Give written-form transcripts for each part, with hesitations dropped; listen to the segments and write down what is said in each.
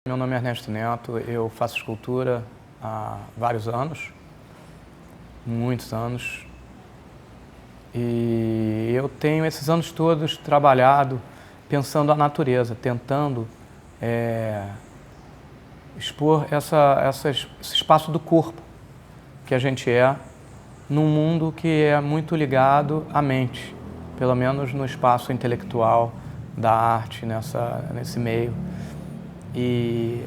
Meu nome é Ernesto Neto, eu faço escultura há vários anos, muitos anos, e eu tenho esses anos todos trabalhado pensando a natureza, tentando expor esse espaço do corpo que a gente é num mundo que é muito ligado à mente, pelo menos no espaço intelectual da arte, nesse meio. E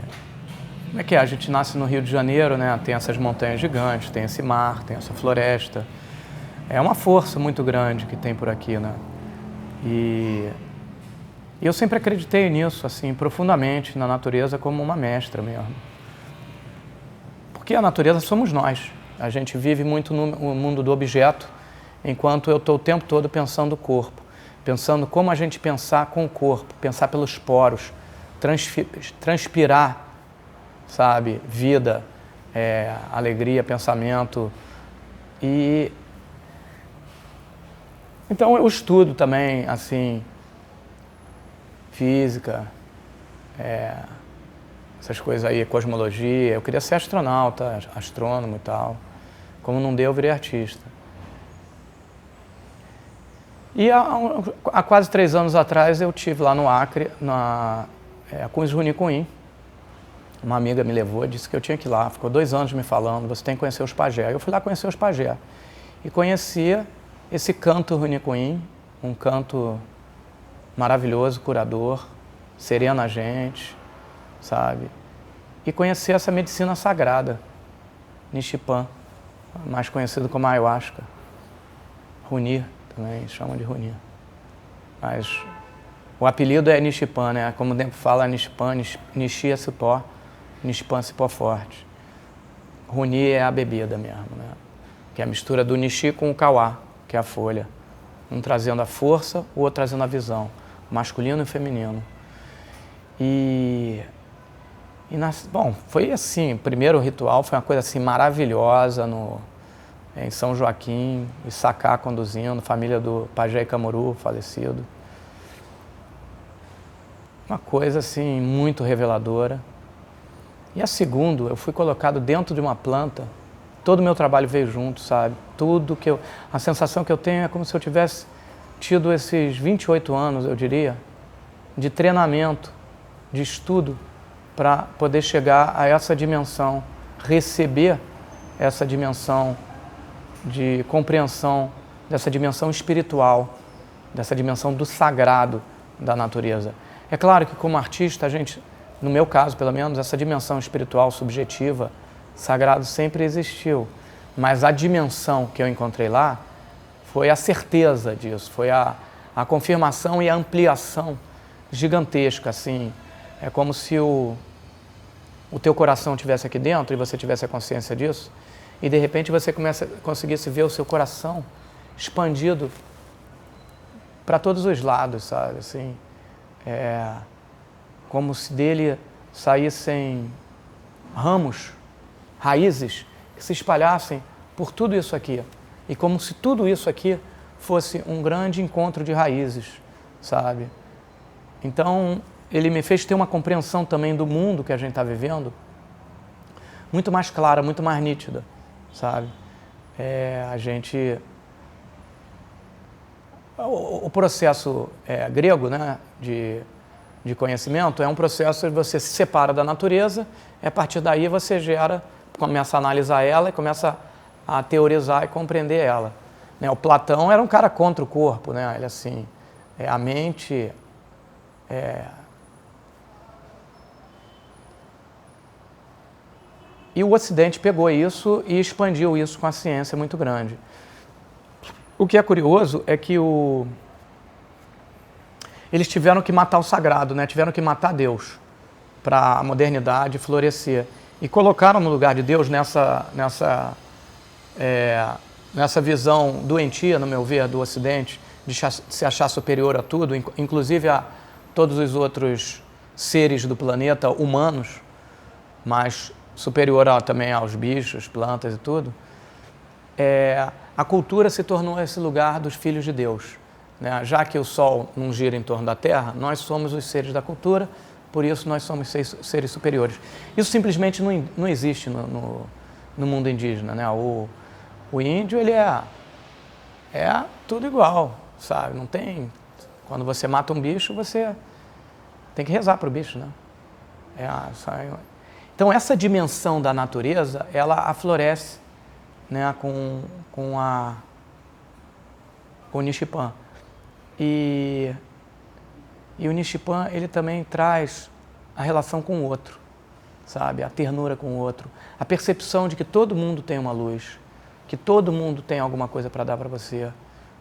como é que é? A gente nasce no Rio de Janeiro, né? Tem essas montanhas gigantes, tem esse mar, tem essa floresta. É uma força muito grande que tem por aqui, né? E eu sempre acreditei nisso, assim, profundamente, na natureza como uma mestra mesmo. Porque a natureza somos nós. A gente vive muito no mundo do objeto, enquanto eu estou o tempo todo pensando o corpo, pensando como a gente pensar com o corpo, pensar pelos poros, transpirar, sabe, vida, alegria, pensamento. E então eu estudo também, assim, física, essas coisas aí, cosmologia. Eu queria ser astronauta, astrônomo e tal. Como não deu, eu virei artista. E há quase 3 anos atrás eu estive lá no Acre, com os Runicuim. Uma amiga me levou, disse que eu tinha que ir lá. Ficou 2 anos me falando, você tem que conhecer os pajé. Eu fui lá conhecer os pajé. E conhecia esse canto Runicuim, um canto maravilhoso, curador, serena a gente, sabe? E conhecer essa medicina sagrada, Nishipan, mais conhecido como Ayahuasca. Runi também, chamam de Runi. Mas o apelido é Nishipan, né? Como o tempo fala, Nishipan, Nishi é cipó, Nishipan é cipó forte. Runi é a bebida mesmo, né? Que é a mistura do Nishi com o Kawá, que é a folha. Um trazendo a força, o outro trazendo a visão, masculino e feminino. Bom, foi assim, o primeiro ritual foi uma coisa assim maravilhosa em São Joaquim, Issacá conduzindo, família do Pajé Icamuru, falecido. Uma coisa assim muito reveladora. E a segunda, eu fui colocado dentro de uma planta, todo o meu trabalho veio junto, sabe? A sensação que eu tenho é como se eu tivesse tido esses 28 anos, eu diria, de treinamento, de estudo, para poder chegar a essa dimensão, receber essa dimensão de compreensão, dessa dimensão espiritual, dessa dimensão do sagrado da natureza. É claro que como artista, a gente, no meu caso pelo menos, essa dimensão espiritual, subjetiva, sagrado sempre existiu. Mas a dimensão que eu encontrei lá foi a certeza disso, foi a confirmação e a ampliação gigantesca, assim. É como se o teu coração estivesse aqui dentro e você tivesse a consciência disso, e de repente você conseguisse ver o seu coração expandido para todos os lados, sabe? Assim, como se dele saíssem ramos, raízes, que se espalhassem por tudo isso aqui. E como se tudo isso aqui fosse um grande encontro de raízes, sabe? Então, ele me fez ter uma compreensão também do mundo que a gente está vivendo muito mais clara, muito mais nítida, sabe? O processo grego, né, de conhecimento é um processo que você se separa da natureza, e a partir daí você começa a analisar ela e começa a teorizar e compreender ela. Né? O Platão era um cara contra o corpo, né? Ele assim, a mente... E o Ocidente pegou isso e expandiu isso com a ciência muito grande. O que é curioso é que eles tiveram que matar o sagrado, né? Tiveram que matar Deus para a modernidade florescer. E colocaram no lugar de Deus nessa visão doentia, no meu ver, do Ocidente, de se achar superior a tudo, inclusive a todos os outros seres do planeta, humanos, mas superior também aos bichos, plantas e tudo. A cultura se tornou esse lugar dos filhos de Deus, né? Já que o Sol não gira em torno da Terra, nós somos os seres da cultura, por isso nós somos seres superiores. Isso simplesmente não existe no mundo indígena, né? O índio, ele é tudo igual, sabe? Não tem... Quando você mata um bicho, você tem que rezar para o bicho, né? Então, essa dimensão da natureza, ela aflorece, né, com o Nichipan. E o Nichipan, ele também traz a relação com o outro, sabe? A ternura com o outro. A percepção de que todo mundo tem uma luz, que todo mundo tem alguma coisa para dar para você,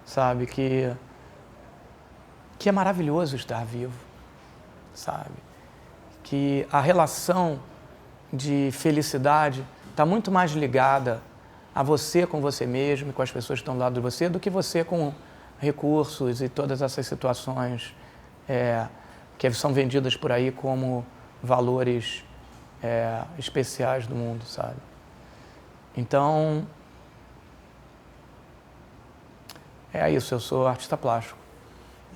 sabe? Que é maravilhoso estar vivo, sabe? Que a relação de felicidade está muito mais ligada a você com você mesmo e com as pessoas que estão do lado de você do que você com recursos e todas essas situações que são vendidas por aí como valores especiais do mundo, sabe? Então, é isso, eu sou artista plástico.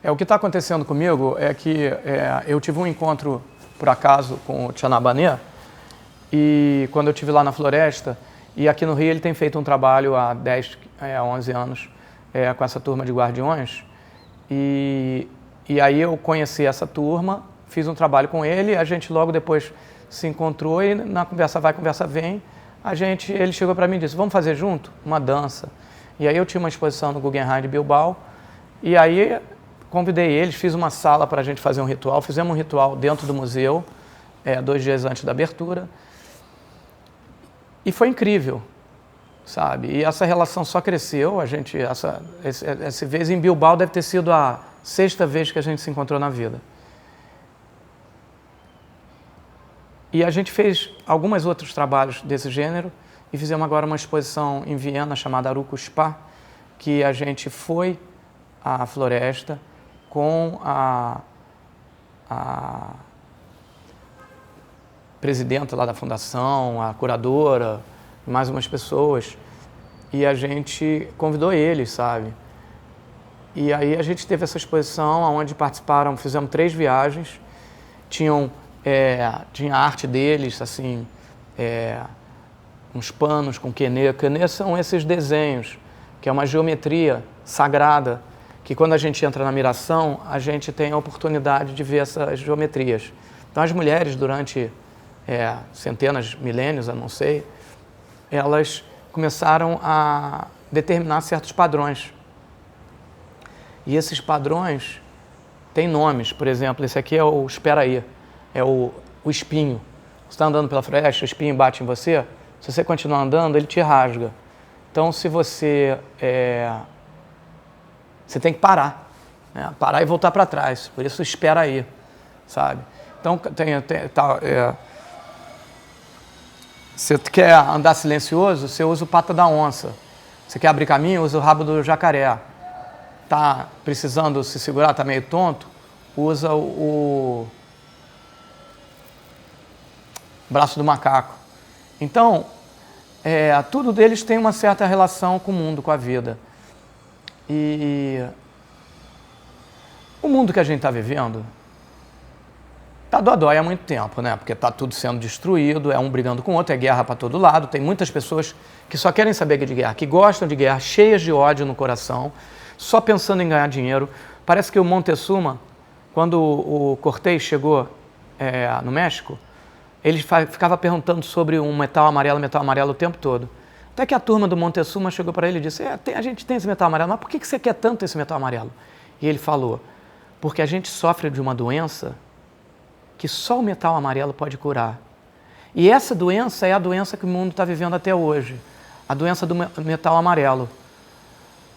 O que está acontecendo comigo é que eu tive um encontro, por acaso, com o Tchanabané, e quando eu estive lá na floresta, e aqui no Rio ele tem feito um trabalho há 11 anos com essa turma de guardiões, e aí eu conheci essa turma, fiz um trabalho com ele, a gente logo depois se encontrou e na conversa vai, conversa vem, ele chegou para mim e disse, vamos fazer junto uma dança. E aí eu tinha uma exposição no Guggenheim de Bilbao, e aí convidei eles, fiz uma sala para a gente fazer um ritual, fizemos um ritual dentro do museu, 2 dias antes da abertura, e foi incrível, sabe? E essa relação só cresceu, essa vez em Bilbao deve ter sido a 6ª vez que a gente se encontrou na vida. E a gente fez alguns outros trabalhos desse gênero, e fizemos agora uma exposição em Viena chamada Aruco Spa, que a gente foi à floresta com a presidenta lá da fundação, a curadora, mais umas pessoas, e a gente convidou eles, sabe? E aí a gente teve essa exposição onde participaram, fizemos 3 viagens, tinha a arte deles, assim, uns panos com quenê. Quenê são esses desenhos, que é uma geometria sagrada, que quando a gente entra na miração, a gente tem a oportunidade de ver essas geometrias. Então as mulheres, durante centenas, milênios, eu não sei, elas começaram a determinar certos padrões. E esses padrões têm nomes. Por exemplo, esse aqui é o espera aí, é o espinho. Você está andando pela floresta, o espinho bate em você, se você continuar andando, ele te rasga. Então, se você tem que parar, né? Parar e voltar para trás. Por isso, espera aí, sabe? Então, você quer andar silencioso, você usa o pata da onça. Você quer abrir caminho, usa o rabo do jacaré. Tá precisando se segurar, tá meio tonto, usa o braço do macaco. Então, tudo deles tem uma certa relação com o mundo, com a vida. E o mundo que a gente está vivendo está dodói há muito tempo, né? Porque está tudo sendo destruído, é um brigando com o outro, é guerra para todo lado. Tem muitas pessoas que só querem saber de guerra, que gostam de guerra, cheias de ódio no coração, só pensando em ganhar dinheiro. Parece que o Montezuma, quando o Cortés chegou no México, ele ficava perguntando sobre um metal amarelo o tempo todo. Até que a turma do Montezuma chegou para ele e disse, a gente tem esse metal amarelo, mas por que você quer tanto esse metal amarelo? E ele falou, porque a gente sofre de uma doença que só o metal amarelo pode curar. E essa doença é a doença que o mundo está vivendo até hoje, a doença do metal amarelo.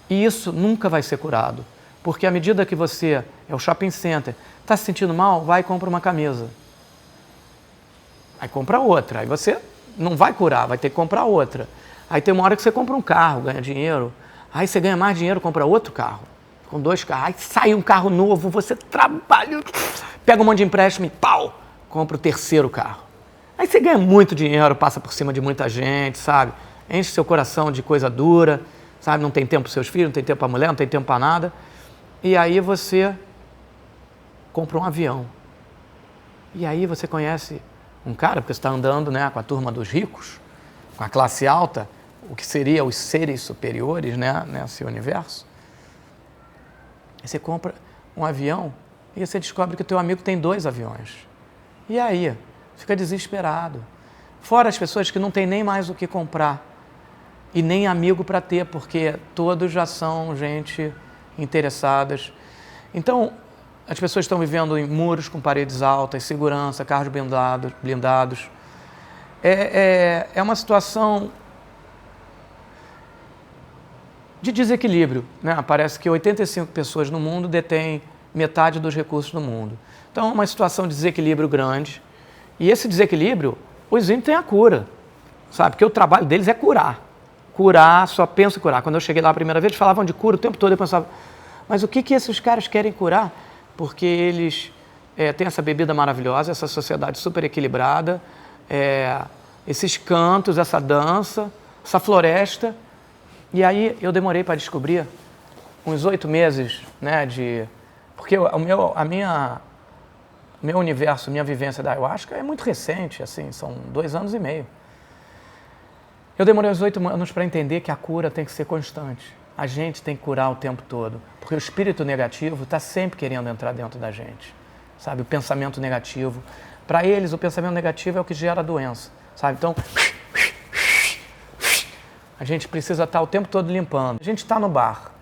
E isso nunca vai ser curado, porque à medida que você é o shopping center, está se sentindo mal, vai e compra uma camisa. Aí compra outra, aí você não vai curar, vai ter que comprar outra. Aí tem uma hora que você compra um carro, ganha dinheiro, aí você ganha mais dinheiro, compra outro carro, com 2 carros, aí sai um carro novo, você trabalha, pega um monte de empréstimo e pau, compra o 3º carro. Aí você ganha muito dinheiro, passa por cima de muita gente, sabe? Enche seu coração de coisa dura, sabe? Não tem tempo para seus filhos, não tem tempo para a mulher, não tem tempo para nada. E aí você compra um avião. E aí você conhece um cara, porque você está andando, né, com a turma dos ricos, com a classe alta, o que seria os seres superiores, né, nesse universo. E você compra um avião e você descobre que o teu amigo tem 2 aviões. E aí? Fica desesperado. Fora as pessoas que não têm nem mais o que comprar e nem amigo para ter, porque todos já são gente interessadas. Então, as pessoas estão vivendo em muros com paredes altas, segurança, carros blindados. É uma situação de desequilíbrio, né? Parece que 85 pessoas no mundo detêm metade dos recursos do mundo. Então, é uma situação de desequilíbrio grande. E esse desequilíbrio, os índios têm a cura, sabe? Porque o trabalho deles é curar. Curar, só penso em curar. Quando eu cheguei lá a primeira vez, eles falavam de cura o tempo todo. Eu pensava, mas o que esses caras querem curar? Porque eles têm essa bebida maravilhosa, essa sociedade super equilibrada, esses cantos, essa dança, essa floresta. E aí eu demorei para descobrir uns 8 meses, né, porque meu universo, minha vivência da ayahuasca é muito recente, assim, são 2 anos e meio. Eu demorei uns 8 anos para entender que a cura tem que ser constante. A gente tem que curar o tempo todo, porque o espírito negativo está sempre querendo entrar dentro da gente, sabe? O pensamento negativo. Para eles, o pensamento negativo é o que gera a doença, sabe? Então, a gente precisa estar o tempo todo limpando. A gente está no bar,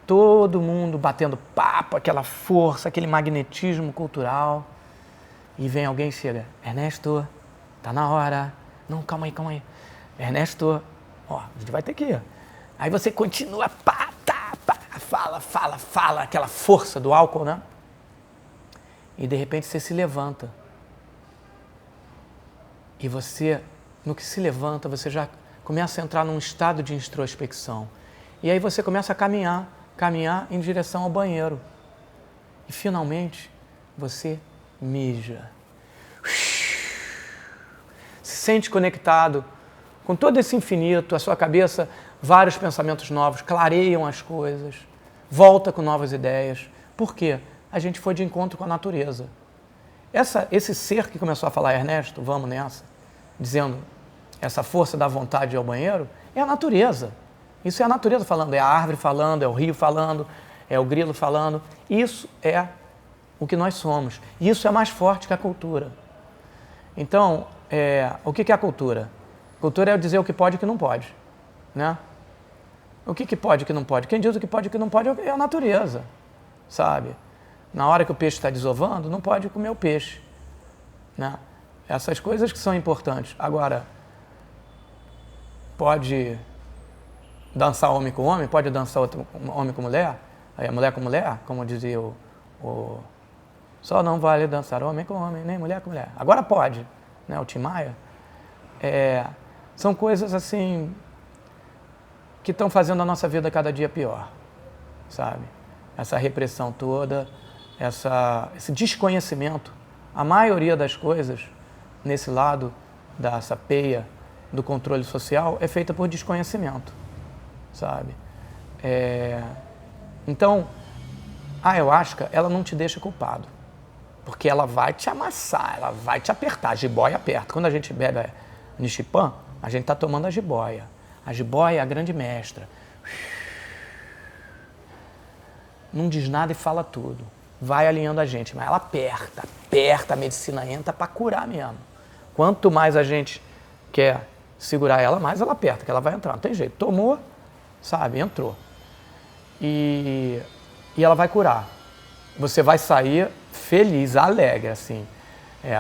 todo mundo batendo papo, aquela força, aquele magnetismo cultural. E vem alguém e chega, Ernesto, tá na hora. Não, calma aí. Ernesto, ó, a gente vai ter que ir. Aí você continua, fala, aquela força do álcool, né? E de repente você se levanta. E você, no que se levanta, você já começa a entrar num estado de introspecção. E aí você começa a caminhar em direção ao banheiro. E finalmente você mija. Se sente conectado com todo esse infinito, a sua cabeça, vários pensamentos novos, clareiam as coisas, volta com novas ideias. Por quê? A gente foi de encontro com a natureza. Esse ser que começou a falar, Ernesto, vamos nessa, dizendo essa força da vontade de ir ao banheiro, é a natureza. Isso é a natureza falando, é a árvore falando, é o rio falando, é o grilo falando. Isso é o que nós somos. E isso é mais forte que a cultura. Então, o que é a cultura? Cultura é dizer o que pode e o que não pode, né? O que pode e o que não pode? Quem diz o que pode e o que não pode é a natureza, sabe? Na hora que o peixe está desovando, não pode comer o peixe, né? Essas coisas que são importantes. Agora, pode dançar homem com homem, pode dançar homem com mulher, aí mulher com mulher, como dizia o só não vale dançar homem com homem, nem mulher com mulher. Agora pode, né? O Tim Maia. São coisas assim que estão fazendo a nossa vida cada dia pior, sabe? Essa repressão toda, esse desconhecimento. A maioria das coisas nesse lado dessa peia do controle social é feita por desconhecimento, sabe? Então, a ayahuasca, ela não te deixa culpado, porque ela vai te amassar, ela vai te apertar, a jiboia aperta. Quando a gente bebe a Nichipan, a gente está tomando a jiboia. A jiboia é a grande mestra. Não diz nada e fala tudo. Vai alinhando a gente, mas ela aperta, a medicina entra para curar mesmo. Quanto mais a gente quer segurar ela, mais ela aperta, que ela vai entrar. Não tem jeito. Tomou, sabe, entrou. E ela vai curar. Você vai sair feliz, alegre, assim.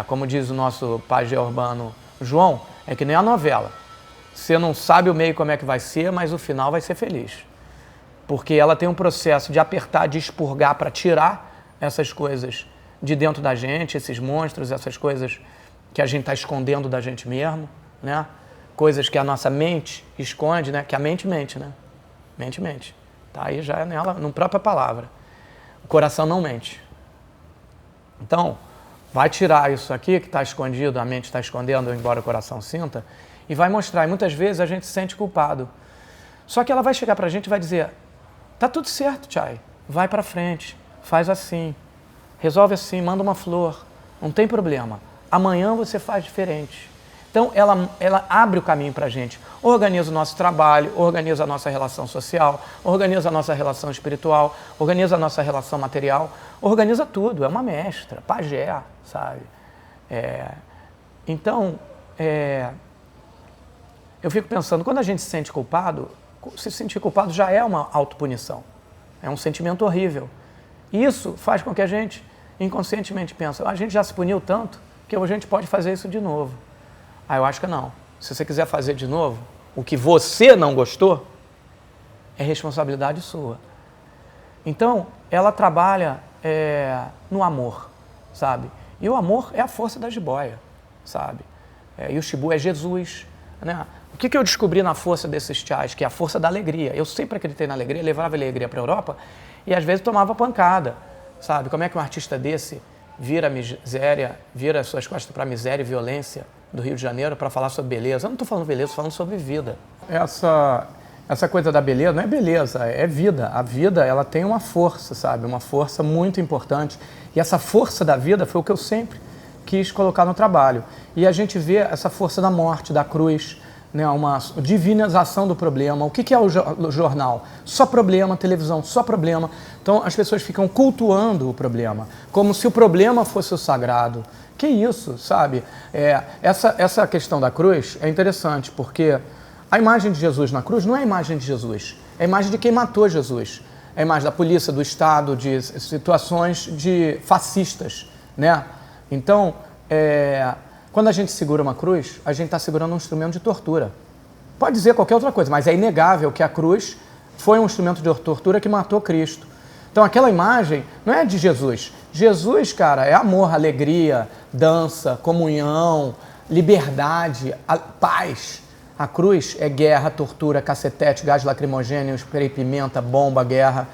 Como diz o nosso pajé urbano João, é que nem a novela. Você não sabe o meio como é que vai ser, mas o final vai ser feliz. Porque ela tem um processo de apertar, de expurgar para tirar essas coisas de dentro da gente, esses monstros, essas coisas que a gente está escondendo da gente mesmo, né? Coisas que a nossa mente esconde, né? Que a mente mente, né? Mente. Tá aí já nela, na própria palavra. O coração não mente. Então, vai tirar isso aqui que está escondido, a mente está escondendo, embora o coração sinta, e vai mostrar. E muitas vezes a gente se sente culpado. Só que ela vai chegar para a gente e vai dizer, tá tudo certo, Chay, vai para frente, faz assim, resolve assim, manda uma flor, Não tem problema. Amanhã você faz diferente. Então, ela abre o caminho para a gente. Organiza o nosso trabalho, organiza a nossa relação social, organiza a nossa relação espiritual, organiza a nossa relação material, organiza tudo. É uma mestra, pajé, sabe? Então, eu fico pensando, quando a gente se sente culpado, se sentir culpado já é uma autopunição. É um sentimento horrível. Isso faz com que a gente inconscientemente pense, a gente já se puniu tanto que a gente pode fazer isso de novo. Eu acho que não. Se você quiser fazer de novo, o que você não gostou, é responsabilidade sua. Então, ela trabalha no amor, sabe? E o amor é a força da jiboia, sabe? E o Shibu é Jesus, né? O que eu descobri na força desses chás? Que é a força da alegria. Eu sempre acreditei na alegria, levava a alegria para a Europa e às vezes tomava pancada, sabe? Como é que um artista desse vira a miséria, vira as suas costas para a miséria e violência do Rio de Janeiro para falar sobre beleza? Eu não estou falando beleza, estou falando sobre vida. Essa coisa da beleza não é beleza, é vida. A vida, ela tem uma força, sabe? Uma força muito importante. E essa força da vida foi o que eu sempre quis colocar no trabalho. E a gente vê essa força da morte, da cruz, né? Uma divinização do problema. O que é o jornal? Só problema, televisão, só problema. Então as pessoas ficam cultuando o problema, como se o problema fosse o sagrado. Que isso, sabe? Essa questão da cruz é interessante, porque a imagem de Jesus na cruz não é a imagem de Jesus, é a imagem de quem matou Jesus. É a imagem da polícia, do Estado, de situações de fascistas, né? Então, quando a gente segura uma cruz, a gente está segurando um instrumento de tortura. Pode dizer qualquer outra coisa, mas é inegável que a cruz foi um instrumento de tortura que matou Cristo. Então, aquela imagem não é de Jesus. Jesus, cara, é amor, alegria, dança, comunhão, liberdade, paz. A cruz é guerra, tortura, cacetete, gás lacrimogêneo, spray pimenta, bomba, guerra.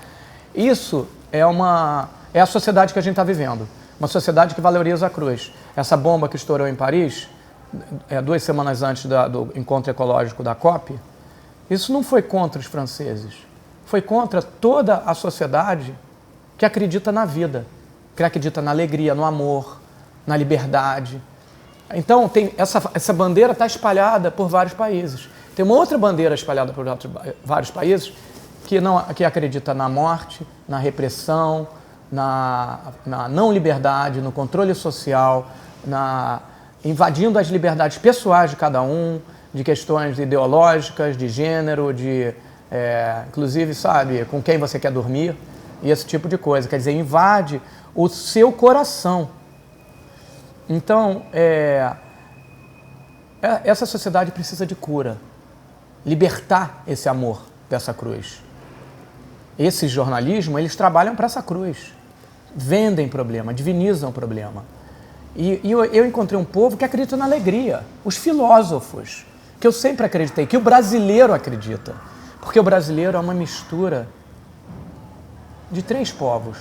Isso é a sociedade que a gente está vivendo. Uma sociedade que valoriza a cruz. Essa bomba que estourou em Paris, 2 semanas antes do encontro ecológico da COP, isso não foi contra os franceses. Foi contra toda a sociedade que acredita na vida, que acredita na alegria, no amor, na liberdade. Então, essa bandeira está espalhada por vários países. Tem uma outra bandeira espalhada por vários países que acredita na morte, na repressão, na não liberdade, no controle social, invadindo as liberdades pessoais de cada um, de questões ideológicas, de gênero, inclusive, sabe, com quem você quer dormir, e esse tipo de coisa. Quer dizer, invade o seu coração. Então, essa sociedade precisa de cura, libertar esse amor dessa cruz. Esse jornalismo, eles trabalham para essa cruz, vendem problema, divinizam o problema. E eu encontrei um povo que acredita na alegria, os filósofos, que eu sempre acreditei, que o brasileiro acredita, porque o brasileiro é uma mistura de 3 povos,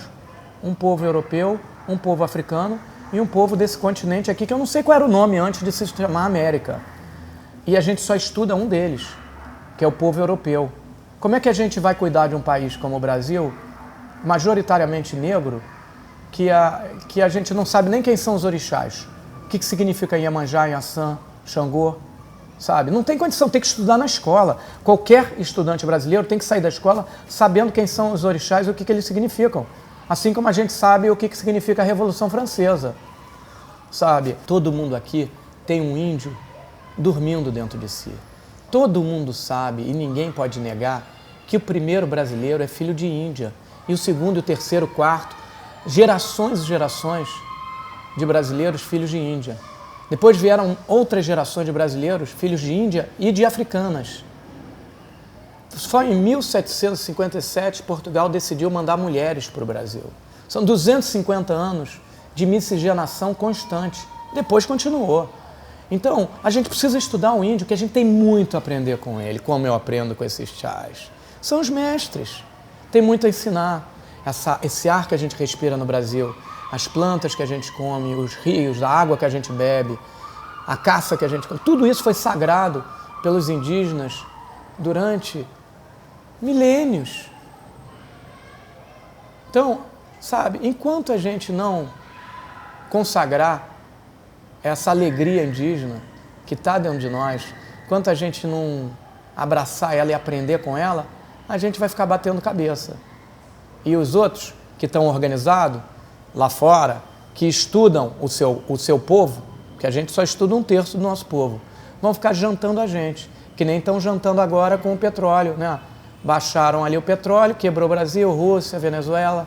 um povo europeu, um povo africano e um povo desse continente aqui, que eu não sei qual era o nome antes de se chamar América. E a gente só estuda um deles, que é o povo europeu. Como é que a gente vai cuidar de um país como o Brasil, majoritariamente negro, que a gente não sabe nem quem são os orixás? O que significa Iemanjá, Inhaçã, Xangô? Sabe? Não tem condição, tem que estudar na escola. Qualquer estudante brasileiro tem que sair da escola sabendo quem são os orixás e o que eles significam. Assim como a gente sabe o que significa a Revolução Francesa. Sabe? Todo mundo aqui tem um índio dormindo dentro de si. Todo mundo sabe, e ninguém pode negar, que o primeiro brasileiro é filho de Índia. E o segundo, o terceiro, o quarto, gerações e gerações de brasileiros filhos de Índia. Depois vieram outras gerações de brasileiros filhos de Índia e de africanas. Só em 1757 Portugal decidiu mandar mulheres para o Brasil. São 250 anos de miscigenação constante. Depois continuou. Então, a gente precisa estudar o índio, que a gente tem muito a aprender com ele, como eu aprendo com esses chás. São os mestres. Tem muito a ensinar. Esse ar que a gente respira no Brasil, as plantas que a gente come, os rios, a água que a gente bebe, a caça que a gente come, tudo isso foi sagrado pelos indígenas durante milênios. Então, sabe, enquanto a gente não consagrar essa alegria indígena que está dentro de nós, enquanto a gente não abraçar ela e aprender com ela, a gente vai ficar batendo cabeça. E os outros que estão organizados lá fora, que estudam o seu povo, que a gente só estuda 1/3 do nosso povo, vão ficar jantando a gente, que nem estão jantando agora com o petróleo, né? Baixaram ali o petróleo, quebrou o Brasil, Rússia, Venezuela,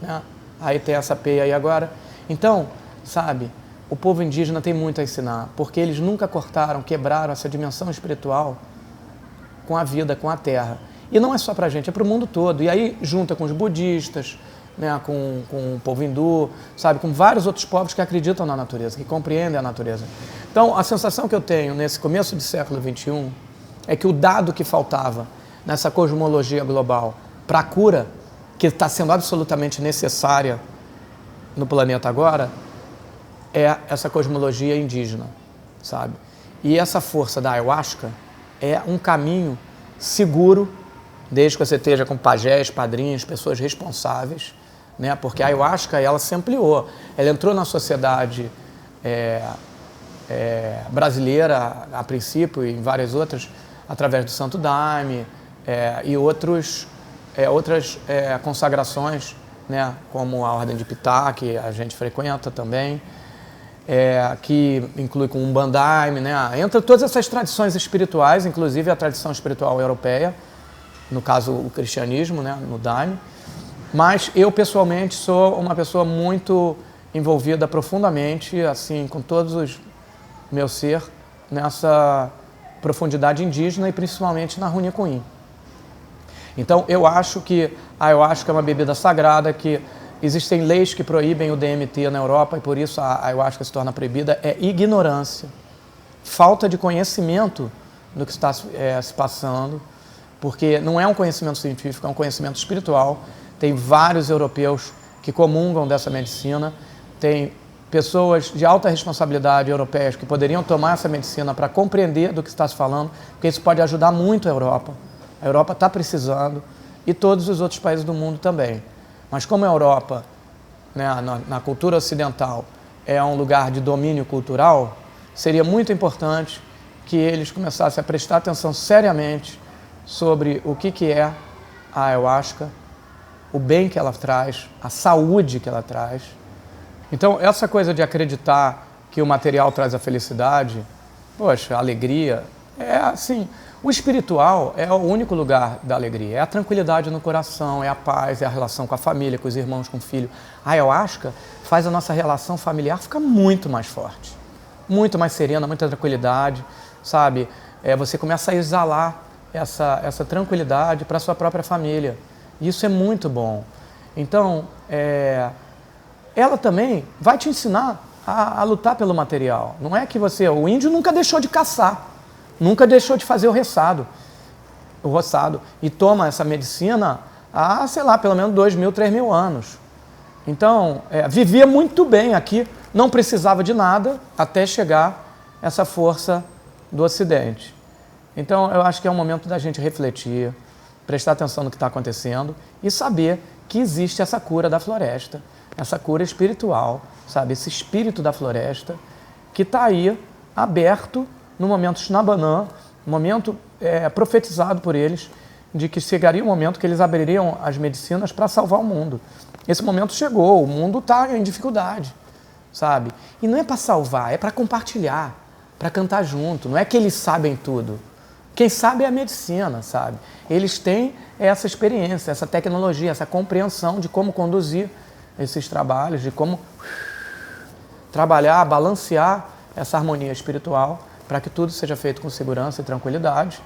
né? Aí tem essa peia aí agora. Então, sabe, o povo indígena tem muito a ensinar, porque eles nunca cortaram, quebraram essa dimensão espiritual com a vida, com a terra. E não é só pra gente, é pro mundo todo. E aí junta com os budistas, né, com o povo hindu, sabe, com vários outros povos que acreditam na natureza, que compreendem a natureza. Então, a sensação que eu tenho nesse começo do século XXI é que o dado que faltava nessa cosmologia global para a cura, que está sendo absolutamente necessária no planeta agora, é essa cosmologia indígena, sabe? E essa força da ayahuasca é um caminho seguro, desde que você esteja com pajés, padrinhos, pessoas responsáveis, né? Porque a ayahuasca, ela se ampliou. Ela entrou na sociedade brasileira, a princípio, e em várias outras, através do Santo Daime e outras consagrações, né? Como a Ordem de Pitá, que a gente frequenta também, que inclui com o Umbandaime, né? Entra todas essas tradições espirituais, inclusive a tradição espiritual europeia, no caso o cristianismo, né? No Daime. Mas eu, pessoalmente, sou uma pessoa muito envolvida profundamente, assim, com todos os meu ser, nessa profundidade indígena e principalmente na Runicuim. Então, eu acho que a ayahuasca é uma bebida sagrada, que existem leis que proíbem o DMT na Europa e por isso a ayahuasca se torna proibida. É ignorância, falta de conhecimento do que está se passando, porque não é um conhecimento científico, é um conhecimento espiritual. Tem vários europeus que comungam dessa medicina, tem pessoas de alta responsabilidade europeias que poderiam tomar essa medicina para compreender do que está se falando, porque isso pode ajudar muito a Europa. A Europa está precisando e todos os outros países do mundo também. Mas como a Europa, né, na cultura ocidental, é um lugar de domínio cultural, seria muito importante que eles começassem a prestar atenção seriamente sobre o que é a ayahuasca, o bem que ela traz, a saúde que ela traz. Então, essa coisa de acreditar que o material traz a felicidade, poxa, a alegria, é assim, o espiritual é o único lugar da alegria, é a tranquilidade no coração, é a paz, é a relação com a família, com os irmãos, com o filho. A ayahuasca faz a nossa relação familiar ficar muito mais forte, muito mais serena, muita tranquilidade, sabe? Você começa a exalar essa tranquilidade para a sua própria família. Isso é muito bom. Então, ela também vai te ensinar a lutar pelo material. Não é que o índio nunca deixou de caçar, nunca deixou de fazer o roçado, e toma essa medicina há, sei lá, pelo menos 2.000, 3.000 anos. Então, vivia muito bem aqui, não precisava de nada até chegar essa força do Ocidente. Então, eu acho que é um momento da gente refletir, prestar atenção no que está acontecendo e saber que existe essa cura da floresta, essa cura espiritual, sabe? Esse espírito da floresta que está aí, aberto, no momento Xinabanã, no momento profetizado por eles, de que chegaria um momento que eles abririam as medicinas para salvar o mundo. Esse momento chegou, o mundo está em dificuldade, sabe? E não é para salvar, é para compartilhar, para cantar junto, não é que eles sabem tudo. Quem sabe é a medicina, sabe? Eles têm essa experiência, essa tecnologia, essa compreensão de como conduzir esses trabalhos, de como trabalhar, balancear essa harmonia espiritual para que tudo seja feito com segurança e tranquilidade.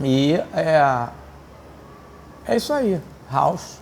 E é isso aí. House.